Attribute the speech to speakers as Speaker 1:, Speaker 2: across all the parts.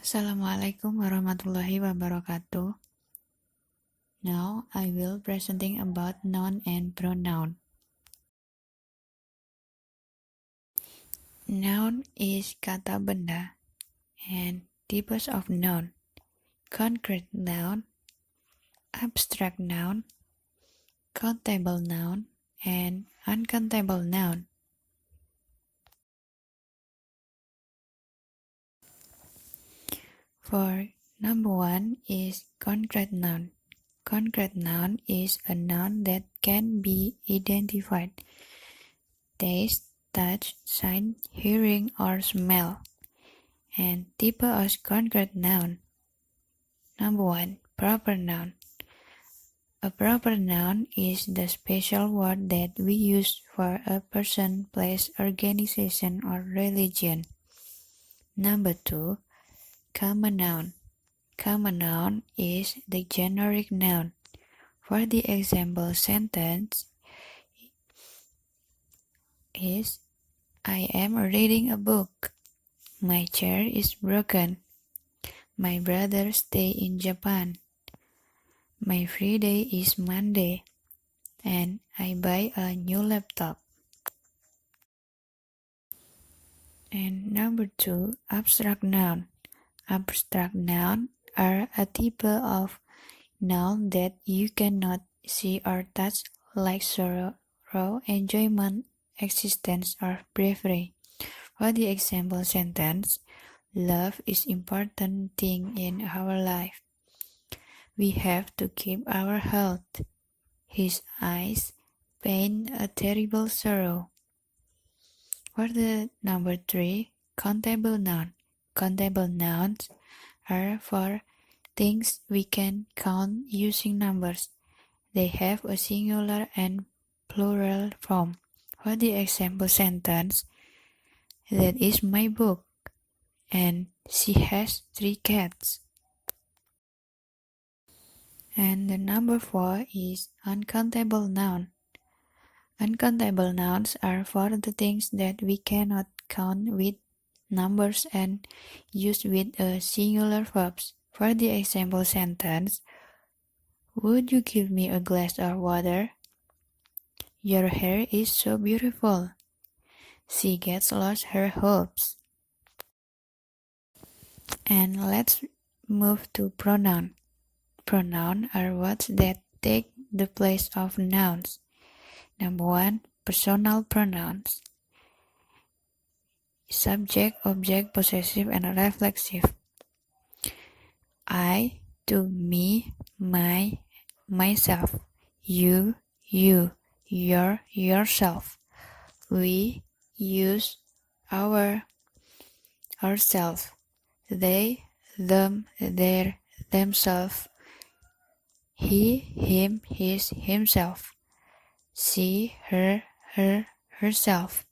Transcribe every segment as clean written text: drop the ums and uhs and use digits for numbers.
Speaker 1: Assalamualaikum warahmatullahi wabarakatuh. Now I will presenting about noun and pronoun. Noun is kata benda and types of noun: concrete noun, abstract noun, countable noun, and uncountable noun. For number one is concrete noun. Concrete noun is a noun that can be identified: taste, touch, sight, hearing, or smell. And type of concrete noun. Number one, proper noun. A proper noun is the special word that we use for a person, place, organization, or religion. Number two, common noun. Common noun is the generic noun. For the example sentence is, I am reading a book. My chair is broken. My brother stay in Japan. My free day is Monday. And I buy a new laptop. And number two, abstract noun. Abstract noun are a type of noun that you cannot see or touch, like sorrow, enjoyment, existence, or bravery. For the example sentence, love is important thing in our life. We have to keep our health. His eyes paint a terrible sorrow. For the number three, countable noun. Countable nouns are for things we can count using numbers. They have a singular and plural form. For the example sentence, that is my book, and she has 3 cats. And the number four is uncountable noun. Uncountable nouns are for the things that we cannot count with numbers and used with a singular verbs. For the example sentence, would you give me a glass of water? Your hair is so beautiful. She gets lost her hopes. And let's move to pronoun. Pronoun are words that take the place of nouns. Number one, personal pronouns. Subject, object, possessive, and reflexive. I, to me, my, myself, you, your, yourself. We, use, our, ourselves. They, them, their, themselves. He, him, his, himself. She, her, herself.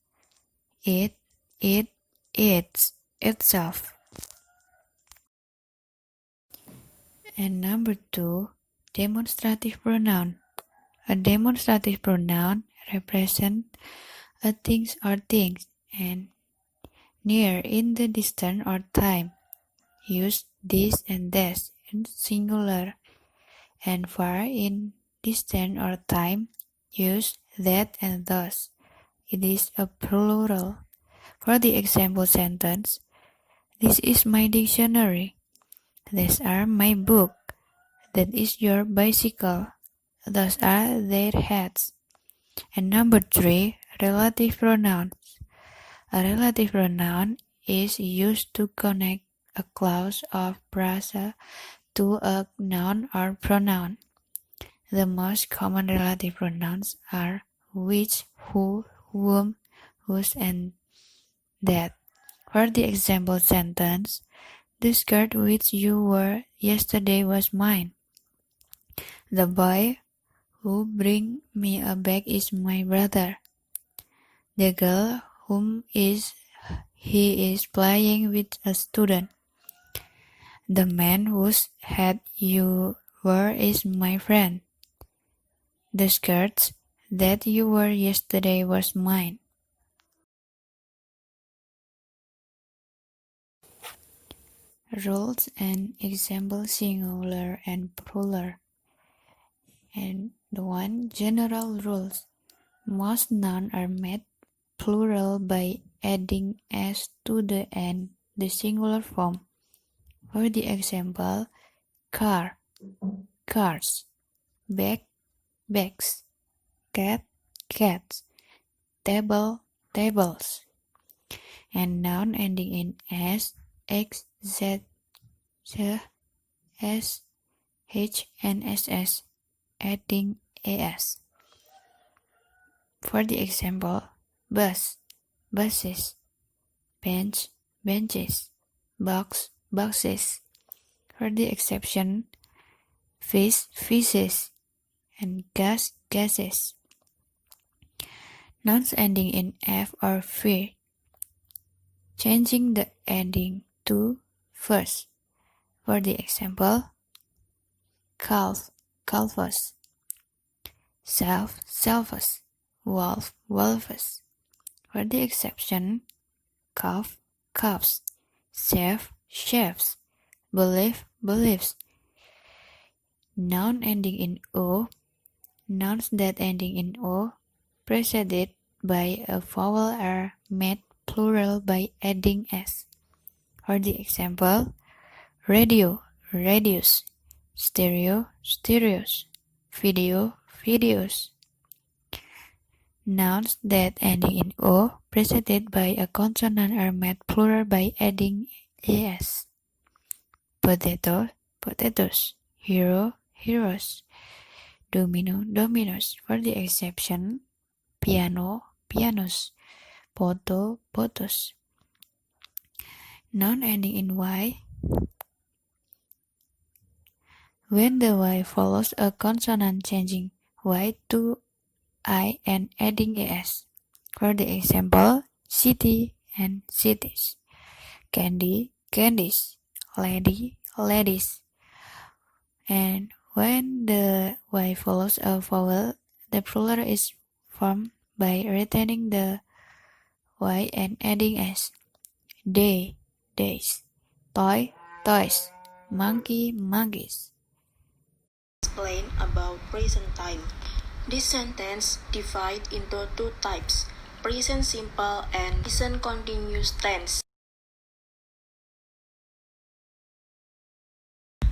Speaker 1: It, its, itself. And number two, demonstrative pronoun. A demonstrative pronoun represents a thing or things, and near in the distance or time. Use this and that in singular, and far in distance or time. Use that and thus. It is a plural. For the example sentence, this is my dictionary. These are my book. That is your bicycle. Those are their hats. And number three, relative pronouns. A relative pronoun is used to connect a clause of phrase to a noun or pronoun. The most common relative pronouns are which, who, whom, whose, and that. For the example sentence, the skirt which you wore yesterday was mine. The boy who bring me a bag is my brother. The girl whom he is playing with a student. The man whose hat you wore is my friend. The skirts that you wore yesterday was mine. Rules and example singular and plural. And the one, general rules. Most nouns are made plural by adding s to the end, the singular form. For the example, car, cars, bag, bags, cat, cats, table, tables. And noun ending in s, x, z, z, s, h, and ss, adding as. For the example, bus, buses, bench, benches, box, boxes. For the exception, fish, fishes, and gas, gases. Nouns ending in f or f, changing the ending to first. For the example, calf, calves, self, selves, wolf, wolves. For the exception, calf, calves, chef, chefs, believe, beliefs. Noun ending in o, nouns that ending in o, preceded by a vowel are made plural by adding s. For the example, radio, radios, stereo, stereos, video, videos. Nouns that ending in o, preceded by a consonant are made plural by adding as. Potato, potatoes, hero, heroes, domino, dominos. For the exception, piano, pianos, photo, photos. Noun ending in y. When the y follows a consonant, changing y to I and adding as. For the example, city and cities, candy, candies, lady, ladies. And when the y follows a vowel, the plural is formed by retaining the y and adding s. Day, days, toy, toys, monkey, monkeys.
Speaker 2: Explain about present time. This sentence divides into two types, present simple and present continuous tense.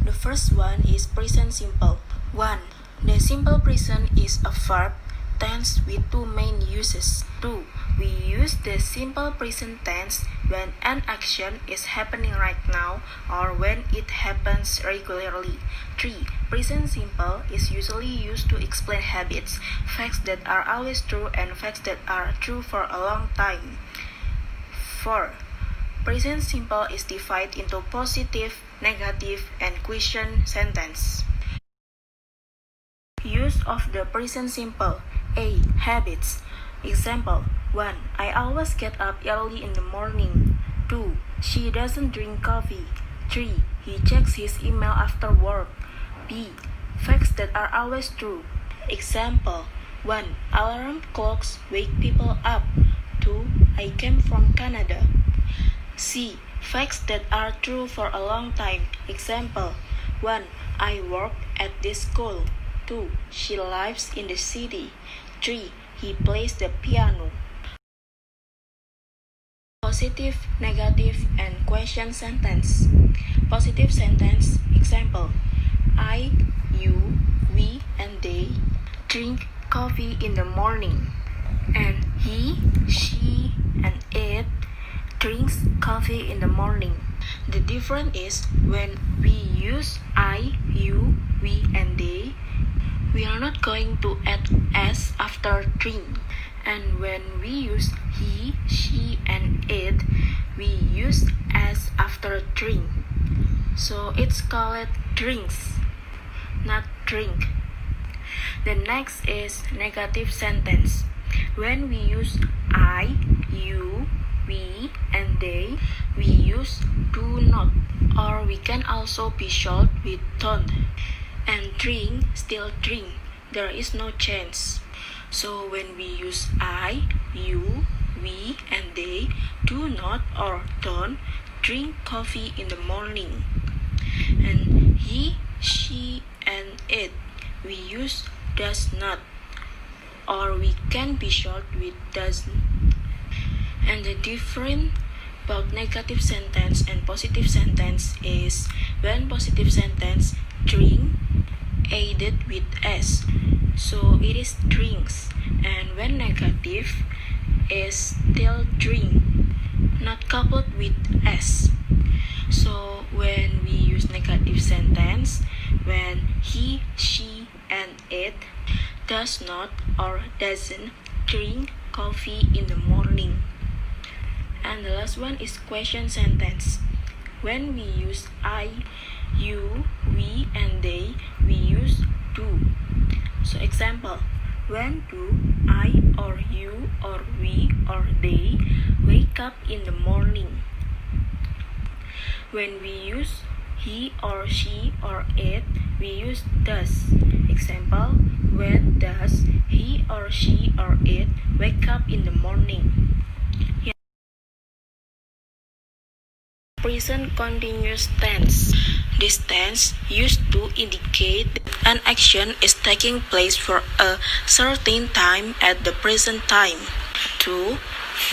Speaker 2: The first one is present simple. 1. The simple present is a verb tense with two main uses. 2. We use the simple present tense when an action is happening right now or when it happens regularly. 3. Present simple is usually used to explain habits, facts that are always true and facts that are true for a long time. 4. Present simple is divided into positive, negative, and question sentence. Use of the present simple. A. Habits. Example 1. I always get up early in the morning. 2. She doesn't drink coffee. 3. He checks his email after work. B. Facts that are always true. Example 1. Alarm clocks wake people up. 2. I came from Canada. C. Facts that are true for a long time. Example 1. I work at this school. 2. She lives in the city. 3. He plays the piano. Positive, negative, and question sentence. Positive sentence. Example I, you, we, and they drink coffee in the morning. And he, she, and it drinks coffee in the morning. The difference is when we use I, you, we, and they, we are not going to add s after drink. And when we use he, she, and it, we use s after drink. So it's called drinks, not drink. The next is negative sentence. When we use I, you, we, and they, we use do not, or we can also be short with don't. And drink, still drink, there is no change. So when we use I, you, we, and they do not or don't drink coffee in the morning. And he, she, and it, we use does not, or we can be short with doesn't. And the difference about negative sentence and positive sentence is when positive sentence drink added with s, so it is drinks, and when negative is still drink, not coupled with s. So when we use negative sentence, when he, she, and it does not or doesn't drink coffee in the morning. And the last one is question sentence. When we use I, you, we, and they, we use do. So example, when do I or you or we or they wake up in the morning? When we use he or she or it, we use does. Example, when does he or she or it wake up in the morning? Present continuous tense. This tense used to indicate that an action is taking place for a certain time at the present time. 2.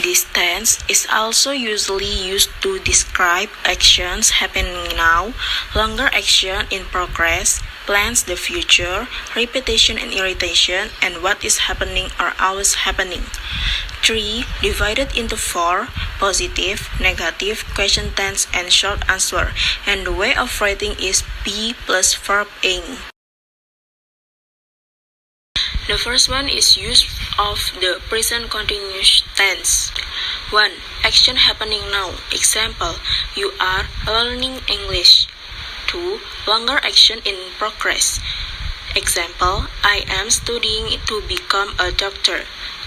Speaker 2: This tense is also usually used to describe actions happening now, longer action in progress, plans the future, repetition and irritation, and what is happening or always happening. 3. Divided into 4, positive, negative, question tense, and short answer, and the way of writing is be plus verb ing. The first one is use of the present continuous tense. 1. Action happening now. Example, you are learning English. 2. Longer action in progress. Example, I am studying to become a doctor.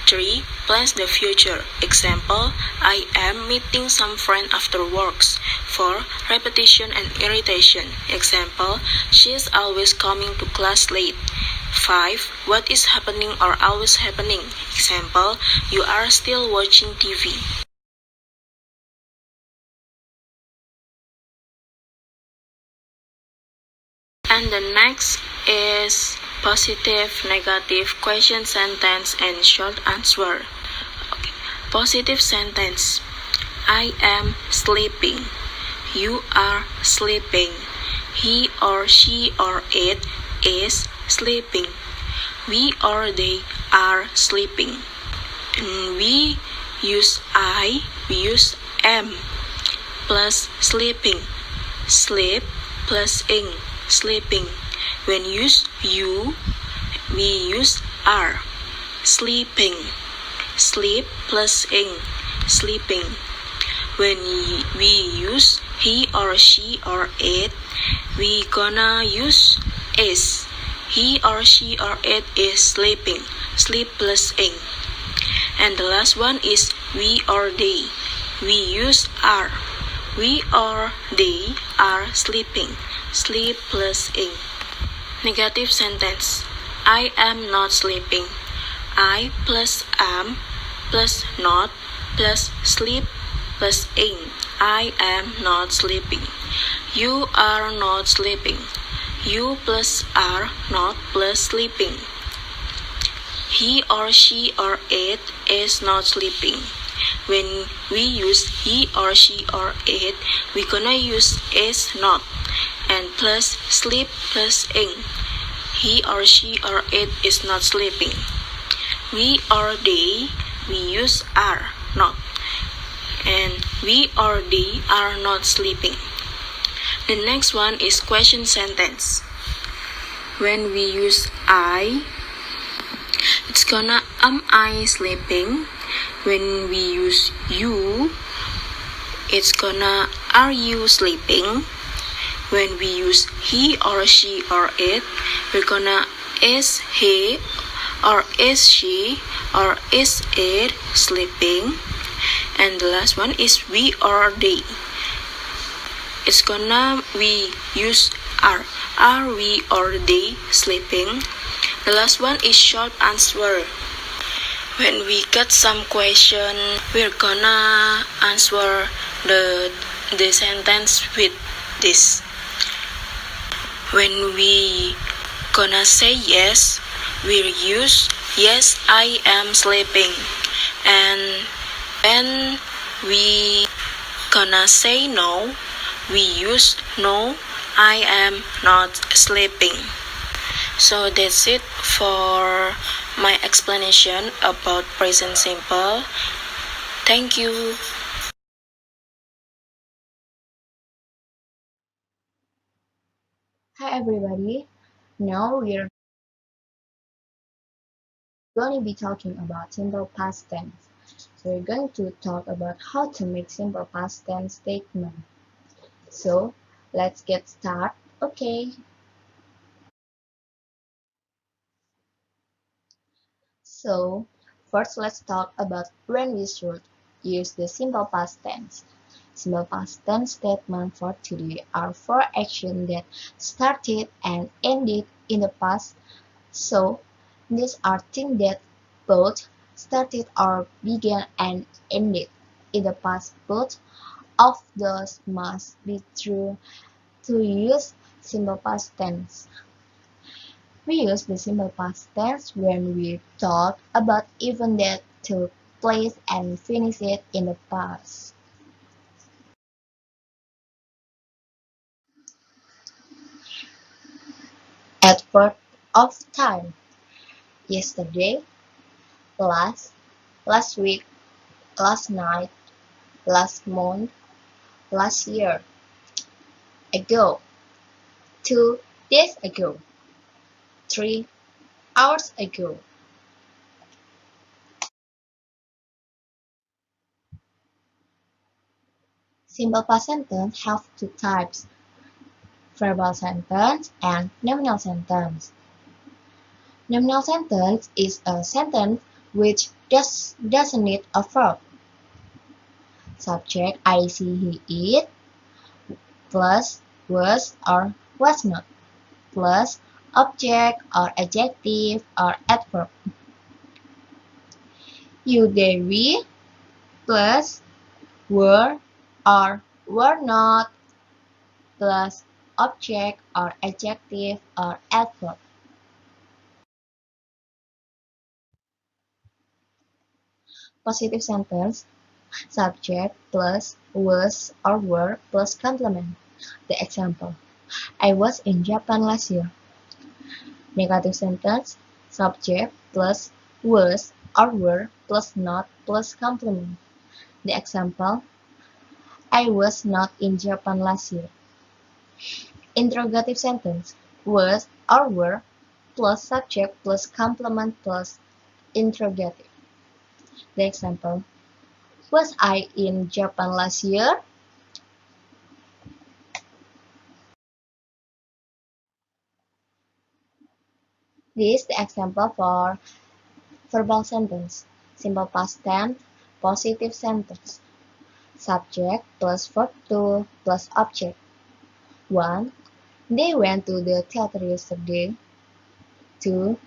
Speaker 2: 3. Plans the future. Example, I am meeting some friend after works. 4. Repetition and irritation. Example, she is always coming to class late. 5. What is happening or always happening. Example, you are still watching TV. And the next is positive, negative, question sentence, and short answer. Okay. Positive sentence. I am sleeping. You are sleeping. He or she or it is sleeping. We or they are sleeping. And we use I, we use am plus sleeping. Sleep plus ing, sleeping. When use you, we use are, sleeping. Sleep plus ing, sleeping. When we use he or she or it, we gonna use is. He or she or it is sleeping. Sleep plus ing. And the last one is we or they. We use are. We or they are sleeping. Sleep plus ing. Negative sentence. I am not sleeping. I plus am plus not plus sleep plus ing. I am not sleeping. You are not sleeping. You plus are not plus sleeping. He or she or it is not sleeping. When we use he or she or it, we gonna use is not and plus sleep plus ing. He or she or it is not sleeping. We or they, we use are not, and we or they are not sleeping. The next one is question sentence. When we use I, it's gonna am I sleeping? When we use you, it's gonna are you sleeping? When we use he or she or it, we're gonna is he or is she or is it sleeping? And the last one is we or they. It's gonna we use are we or they sleeping? The last one is short answer. When we get some question, we're gonna answer the the sentence with this. When we gonna say yes, we use yes, I am sleeping. And when we gonna say no, we use no, I am not sleeping. So that's it for my explanation about present simple. Thank you.
Speaker 3: Hi everybody, now we're going to be talking about simple past tense. So we're going to talk about how to make simple past tense statement. So let's get started. Okay, so first let's talk about when we should use the simple past tense. Simple past tense statements for today are for actions that started and ended in the past. So these are things that both started or began and ended in the past. Both of those must be true to use simple past tense. We use the simple past tense when we talk about event that took place and finished it in the past. At part of time, yesterday, last week, last night, last month, last year, ago, 2 days ago, 3 hours ago. Simple past sentence have two types, verbal sentence and nominal sentence. Nominal sentence is a sentence which doesn't need a verb. Subject I see he eat plus was or was not plus object or adjective or adverb. You they we plus were or were not plus object or adjective or adverb. Positive sentence, subject plus was or were plus complement. The example, I was in Japan last year. Negative sentence, subject plus was or were plus not plus complement. The example, I was not in Japan last year. Interrogative sentence, was or were plus subject plus complement plus interrogative. The example, was I in Japan last year? This is the example for verbal sentence. Simple past tense, positive sentence. Subject plus verb to plus object. 1. They went to the theater yesterday. 2.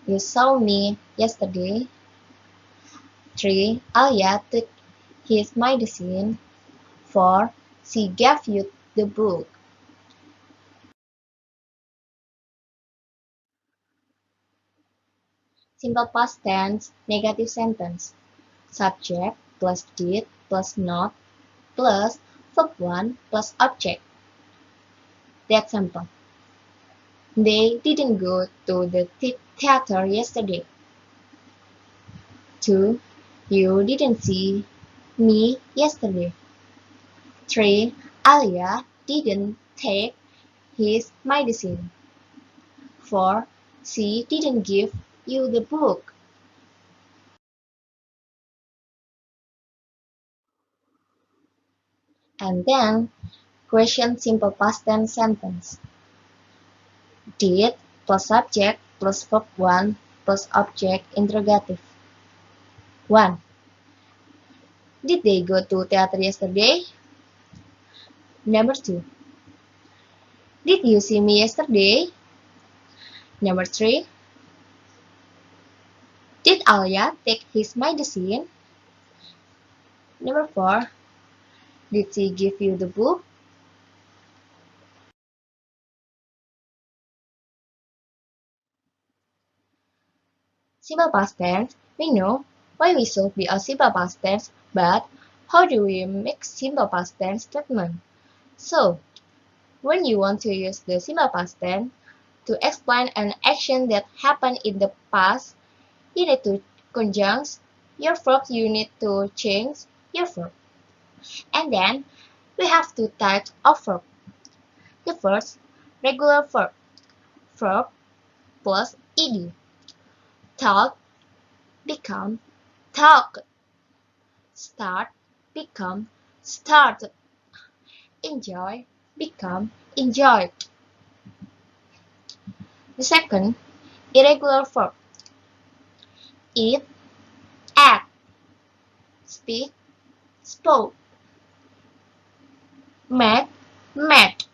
Speaker 3: You saw me yesterday. 3. Alia took his medicine. 4. She gave you the book. Simple past tense, negative sentence. Subject plus did plus not plus verb 1 plus object. The example, they didn't go to the theater yesterday. 2. You didn't see me yesterday. 3. Alia didn't take his medicine. 4. She didn't give you the book. And then, question simple past tense sentence. Did plus subject plus verb 1 plus object interrogative. 1. Did they go to theater yesterday? Number 2. Did you see me yesterday? Number 3. Did Alia take his medicine? Number 4. Did she give you the book? Simple past tense. We know why we should be a simple past tense, but how do we make simple past tense statement? So, when you want to use the simple past tense to explain an action that happened in the past, you need to conjunct your verb, you need to change your verb. And then, we have two types of verb. The first, regular verb. Verb plus ed. Talk become talked. Start become started. Enjoy become enjoyed. The second, irregular verb. Eat, ate. Speak, spoke. Met, met.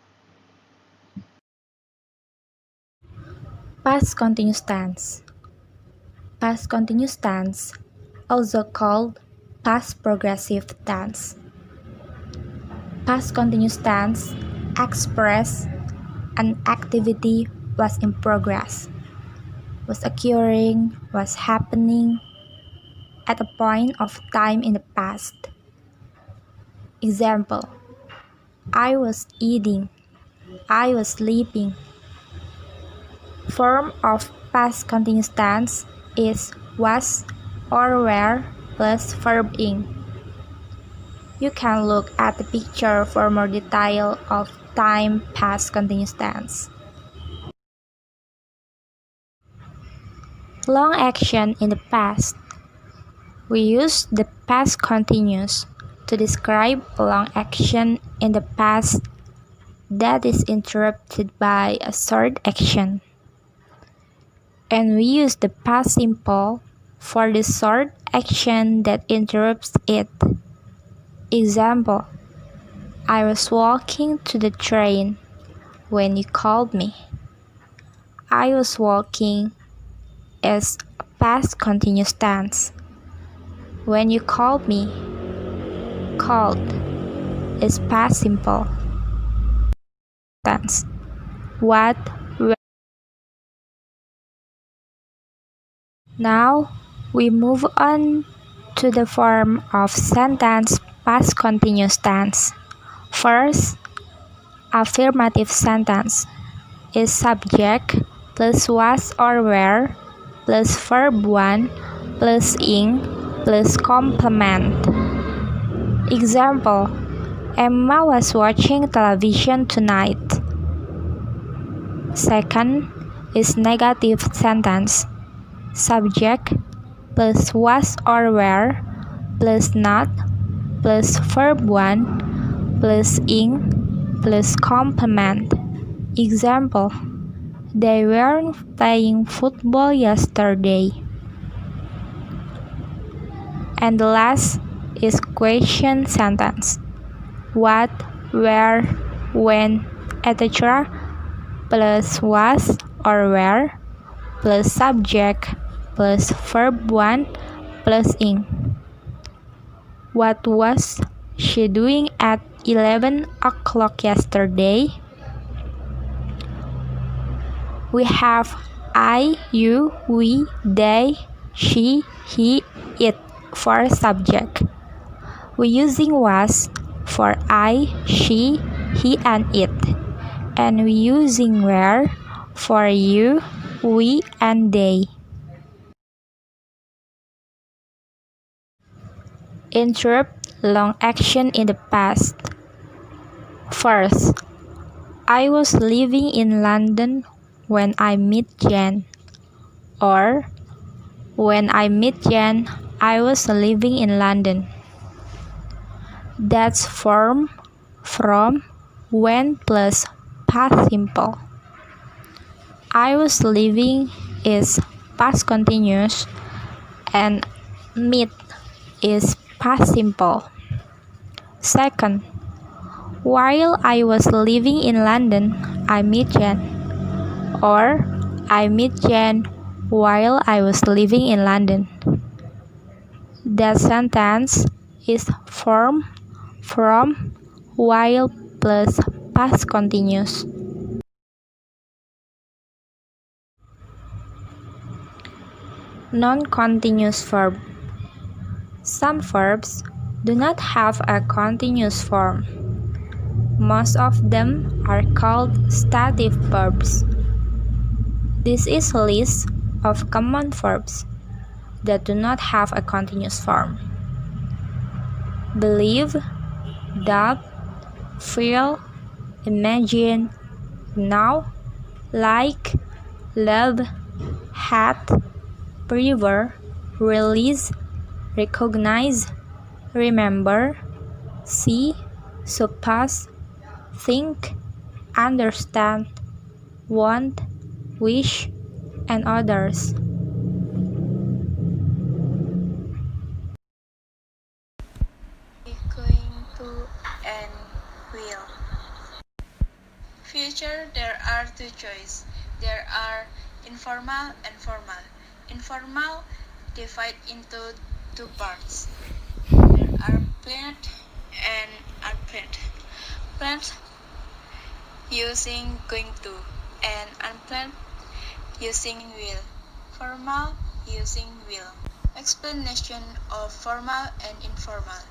Speaker 4: Past continuous tense. Past continuous tense, also called past progressive tense. Past continuous tense express an activity was in progress, was occurring, was happening at a point of time in the past. Example: I was eating, I was sleeping. Form of past continuous tense is was or were plus verb ing. You can look at the picture for more detail of time past continuous tense. Long action in the past. We use the past continuous to describe a long action in the past that is interrupted by a short action. And we use the past simple for the short action that interrupts it. Example: I was walking to the train when you called me. I was walking is a past continuous tense. When you called me, called is past simple tense. What, where. Now we move on to the form of sentence past continuous tense. First, affirmative sentence is subject plus was or were plus verb 1 plus ing plus complement. Example: Emma was watching television tonight. Second is negative sentence. Subject plus was or were plus not plus verb 1 plus ing plus complement. Example: They weren't playing football yesterday. And the last is question sentence. What, where, when, etc. plus was or were plus subject plus verb 1 plus ing. What was she doing at 11 o'clock yesterday? We have I, you, we, they, she, he, it for subject. We using was for I, she, he, and it. And we using were for you, we, and they. Interrupt long action in the past. First, I was living in London when I met Jan. Or, when I met Jan, I was living in London. That's form from when plus past simple. I was living is past continuous and meet is past simple. Second, while I was living in London, I met Jan. Or, I met Jan while I was living in London. That sentence is form from, while plus past continuous. Non-continuous verb. Some verbs do not have a continuous form. Most of them are called stative verbs. This is a list of common verbs that do not have a continuous form. Believe, doubt, feel, imagine, know, like, love, hate, prefer, release, recognize, remember, see, suppose, think, understand, want, wish, and others.
Speaker 2: Going to and will. Future, there are two choices. There are informal and formal. Informal divide into two parts. There are planned and unplanned. Planned using going to and unplanned using will. Formal using will. Explanation of formal and informal.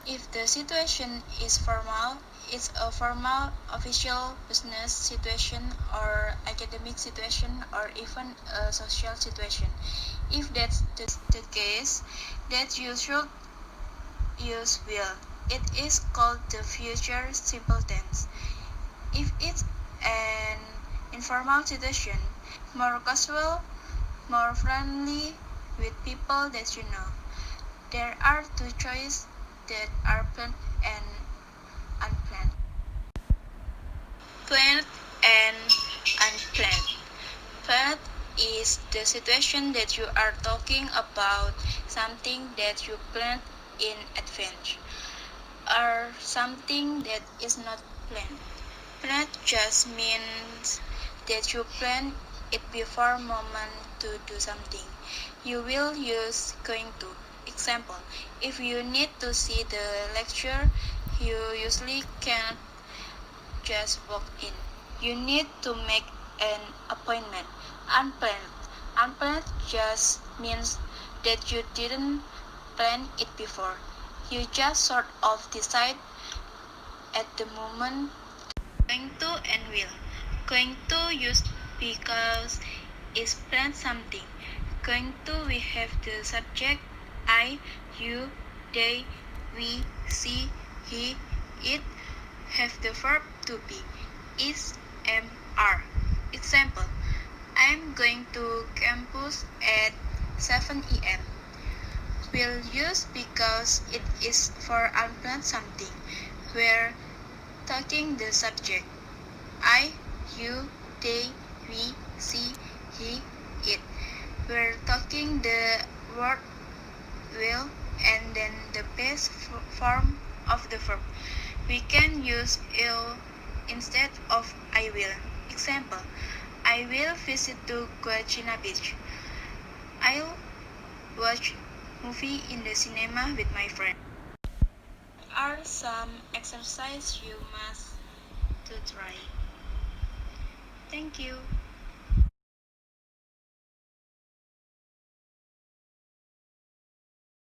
Speaker 2: If the situation is formal, it's a formal, official business situation or academic situation or even a social situation. If that's the case, that you should use will. It is called the future simple tense. If it's an informal situation, more casual, more friendly with people that you know. There are two choices that are planned and unplanned. Planned and unplanned. Planned is the situation that you are talking about something that you planned in advance or something that is not planned. Planned just means that you plan it before moment to do something. You will use going to. Example, if you need to see the lecture, you usually can't just walk in. You need to make an appointment. Unplanned. Unplanned just means that you didn't plan it before. You just sort of decide at the moment. Going to and will. Going to used because it's planned something. Going to we have the subject I, you, they, we, she, he, it, have the verb to be is, am, are. Example, I'm going to campus at 7 a.m. Will use because it is for unplanned something. We're talking the subject I, you, they, we, she, he, it. We're talking the word will and then the past form of the verb. We can use will instead of I will. Example, I will visit to Guachina Beach. I'll watch movie in the cinema with my friend. Are some exercise you must to try. Thank you.